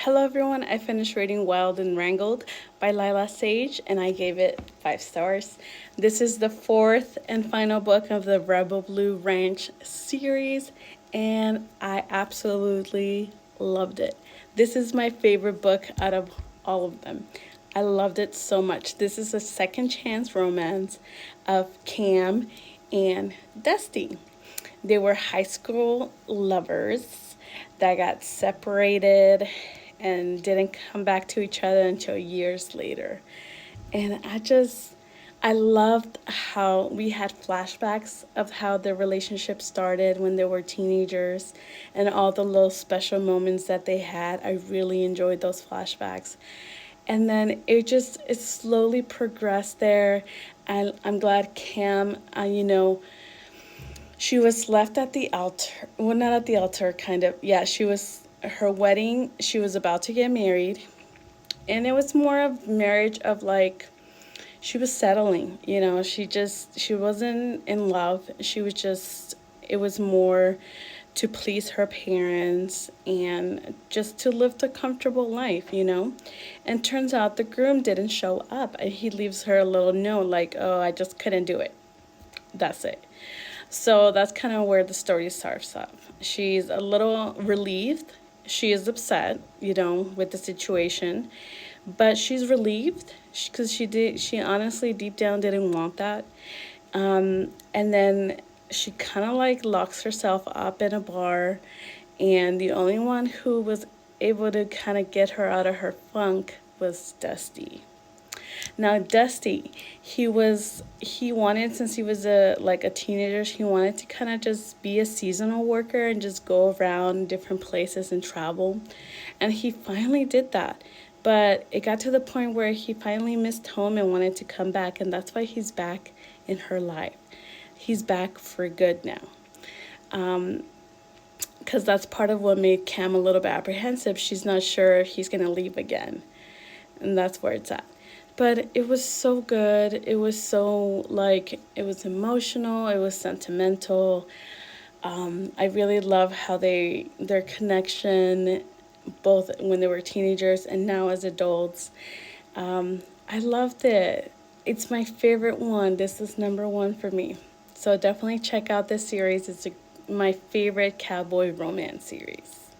Hello everyone, I finished reading Wild and Wrangled by Lila Sage and I gave it 5 stars. This is the fourth and final book of the Rebel Blue Ranch series and I absolutely loved it. This is my favorite book out of all of them. I loved it so much. This is a second chance romance of Cam and Dusty. They were high school lovers that got separated and didn't come back to each other until years later. And I loved how we had flashbacks of how their relationship started when they were teenagers and all the little special moments that they had. I really enjoyed those flashbacks. And then it slowly progressed there. And I'm glad Cam, she was left at the altar. Well, not at the altar, kind of. Yeah, she was, her wedding, she was about to get married. And it was more of marriage of like, she was settling, she wasn't in love. She was just, it was more to please her parents and just to live a comfortable life. And turns out the groom didn't show up. And he leaves her a little note like, oh, I just couldn't do it. That's it. So that's kind of where the story starts off. She's a little relieved. She is upset, with the situation, but she's relieved because she honestly deep down didn't want that. And then she kind of like locks herself up in a bar, and the only one who was able to kind of get her out of her funk was Dusty. Now Dusty, he wanted, since he was a teenager, he wanted to kind of just be a seasonal worker and just go around different places and travel. And he finally did that. But it got to the point where he finally missed home and wanted to come back, and that's why he's back in her life. He's back for good now. Because that's part of what made Cam a little bit apprehensive. She's not sure if he's going to leave again. And that's where it's at. But it was so good. It was so, it was emotional. It was sentimental. I really love how their connection, both when they were teenagers and now as adults. I loved it. It's my favorite one. This is number one for me. So definitely check out this series. It's my favorite cowboy romance series.